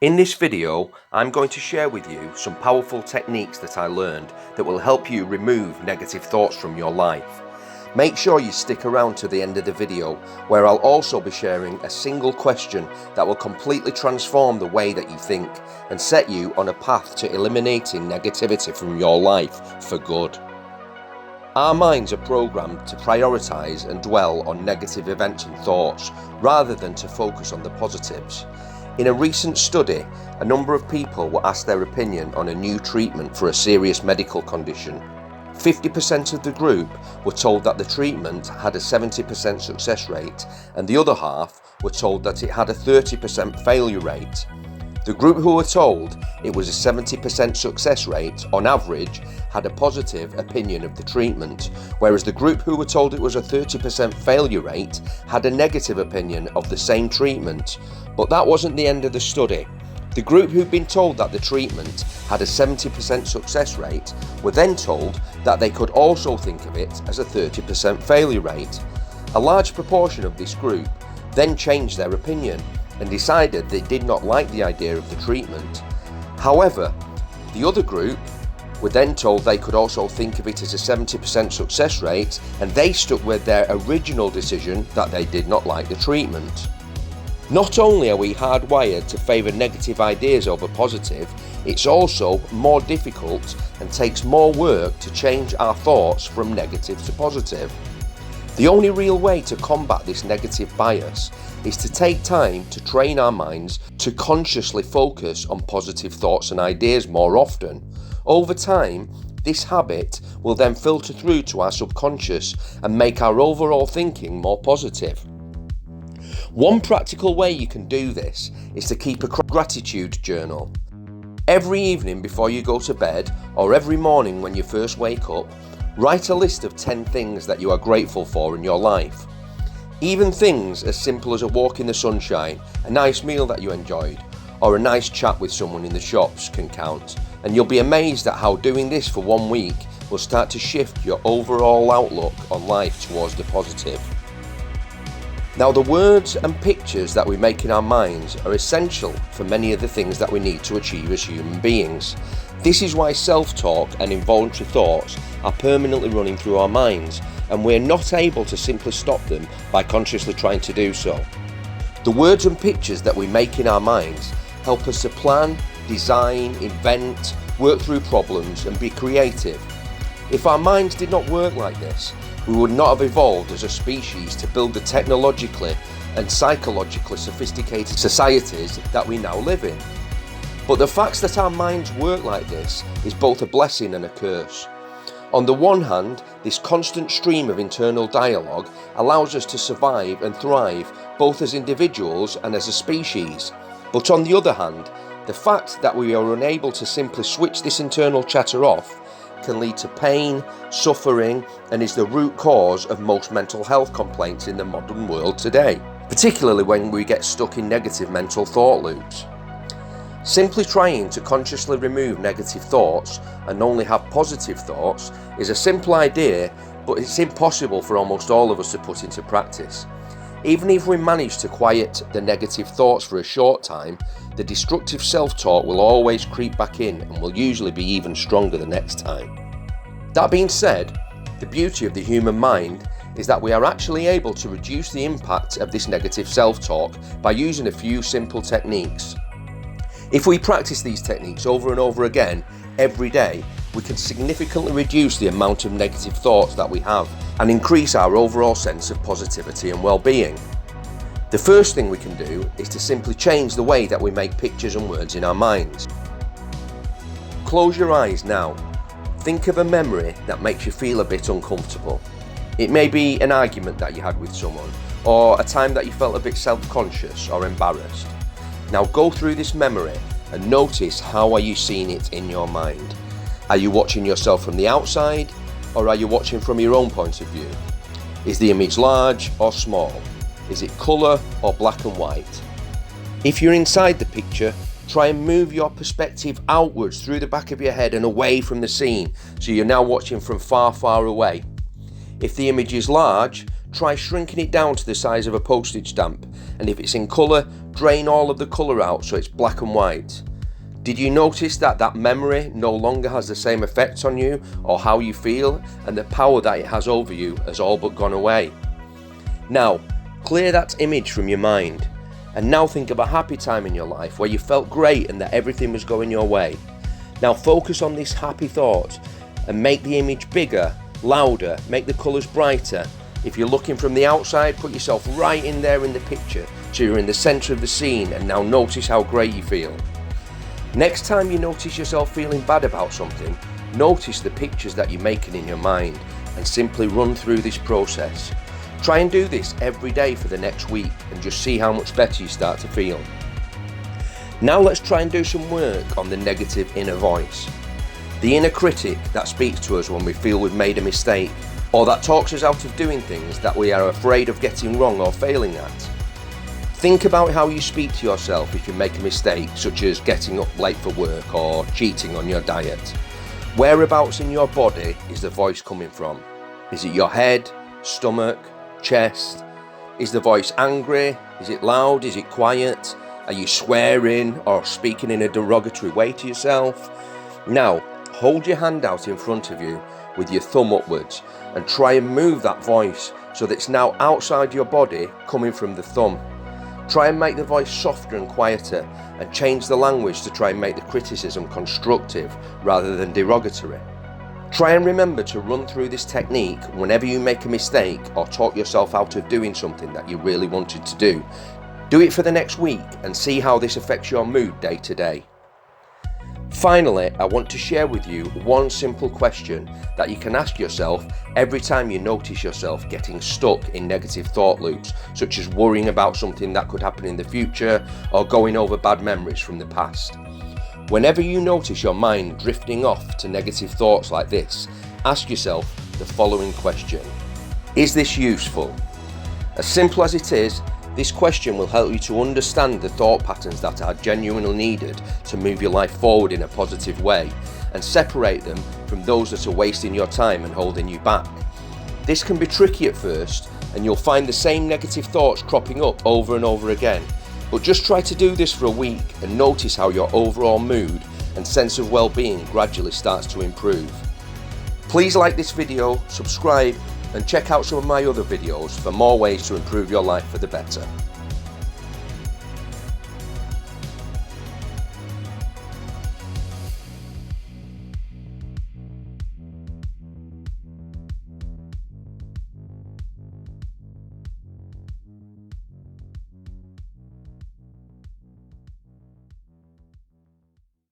In this video, I'm going to share with you some powerful techniques that I learned that will help you remove negative thoughts from your life. Make sure you stick around to the end of the video, where I'll also be sharing a single question that will completely transform the way that you think and set you on a path to eliminating negativity from your life for good. Our minds are programmed to prioritize and dwell on negative events and thoughts rather than to focus on the positives. In a recent study, a number of people were asked their opinion on a new treatment for a serious medical condition. 50% of the group were told that the treatment had a 70% success rate, and the other half were told that it had a 30% failure rate. The group who were told it was a 70% success rate on average had a positive opinion of the treatment, whereas the group who were told it was a 30% failure rate had a negative opinion of the same treatment. But that wasn't the end of the study. The group who'd been told that the treatment had a 70% success rate were then told that they could also think of it as a 30% failure rate. A large proportion of this group then changed their opinion and decided they did not like the idea of the treatment. However, the other group were then told they could also think of it as a 70% success rate, and they stuck with their original decision that they did not like the treatment. Not only are we hardwired to favour negative ideas over positive, it's also more difficult and takes more work to change our thoughts from negative to positive. The only real way to combat this negative bias is to take time to train our minds to consciously focus on positive thoughts and ideas more often. Over time, this habit will then filter through to our subconscious and make our overall thinking more positive. One practical way you can do this is to keep a gratitude journal. Every evening before you go to bed, or every morning when you first wake up, write a list of 10 things that you are grateful for in your life. Even things as simple as a walk in the sunshine, a nice meal that you enjoyed, or a nice chat with someone in the shops can count. And you'll be amazed at how doing this for 1 week will start to shift your overall outlook on life towards the positive. Now, the words and pictures that we make in our minds are essential for many of the things that we need to achieve as human beings. This is why self-talk and involuntary thoughts are permanently running through our minds, and we're not able to simply stop them by consciously trying to do so. The words and pictures that we make in our minds help us to plan, design, invent, work through problems and be creative. If our minds did not work like this, we would not have evolved as a species to build the technologically and psychologically sophisticated societies that we now live in. But the fact that our minds work like this is both a blessing and a curse. On the one hand, this constant stream of internal dialogue allows us to survive and thrive both as individuals and as a species. But on the other hand, the fact that we are unable to simply switch this internal chatter off can lead to pain, suffering, and is the root cause of most mental health complaints in the modern world today, particularly when we get stuck in negative mental thought loops. Simply trying to consciously remove negative thoughts and only have positive thoughts is a simple idea, but it's impossible for almost all of us to put into practice. Even if we manage to quiet the negative thoughts for a short time, the destructive self-talk will always creep back in and will usually be even stronger the next time. That being said, the beauty of the human mind is that we are actually able to reduce the impact of this negative self-talk by using a few simple techniques. If we practice these techniques over and over again, every day, we can significantly reduce the amount of negative thoughts that we have and increase our overall sense of positivity and well-being. The first thing we can do is to simply change the way that we make pictures and words in our minds. Close your eyes now. Think of a memory that makes you feel a bit uncomfortable. It may be an argument that you had with someone, or a time that you felt a bit self-conscious or embarrassed. Now go through this memory and notice how are you seeing it in your mind. Are you watching yourself from the outside, or are you watching from your own point of view? Is the image large or small? Is it colour or black and white? If you're inside the picture, try and move your perspective outwards through the back of your head and away from the scene, so you're now watching from far, far away. If the image is large, try shrinking it down to the size of a postage stamp and if it's in colour, drain all of the colour out so it's black and white. Did you notice that that memory no longer has the same effect on you or how you feel, and the power that it has over you has all but gone away? Now, clear that image from your mind, and now think of a happy time in your life where you felt great and that everything was going your way. Now focus on this happy thought and make the image bigger, louder, make the colours brighter. If you're looking from the outside, put yourself right in there in the picture so you're in the centre of the scene, and now notice how great you feel. Next time you notice yourself feeling bad about something, notice the pictures that you're making in your mind and simply run through this process. Try and do this every day for the next week and just see how much better you start to feel. Now let's try and do some work on the negative inner voice. The inner critic that speaks to us when we feel we've made a mistake, or that talks us out of doing things that we are afraid of getting wrong or failing at. Think about how you speak to yourself if you make a mistake, such as getting up late for work or cheating on your diet. Whereabouts in your body is the voice coming from? Is it your head, stomach, chest? Is the voice angry? Is it loud? Is it quiet? Are you swearing or speaking in a derogatory way to yourself? Now, hold your hand out in front of you with your thumb upwards and try and move that voice so that it's now outside your body, coming from the thumb. Try and make the voice softer and quieter, and change the language to try and make the criticism constructive rather than derogatory. Try and remember to run through this technique whenever you make a mistake or talk yourself out of doing something that you really wanted to do. Do it for the next week and see how this affects your mood day to day. Finally, I want to share with you one simple question that you can ask yourself every time you notice yourself getting stuck in negative thought loops, such as worrying about something that could happen in the future or going over bad memories from the past. Whenever you notice your mind drifting off to negative thoughts like this, ask yourself the following question: is this useful? As simple as it is, this question will help you to understand the thought patterns that are genuinely needed to move your life forward in a positive way, and separate them from those that are wasting your time and holding you back. This can be tricky at first, and you'll find the same negative thoughts cropping up over and over again, but just try to do this for a week and notice how your overall mood and sense of well-being gradually starts to improve. Please like this video, subscribe, and check out some of my other videos for more ways to improve your life for the better.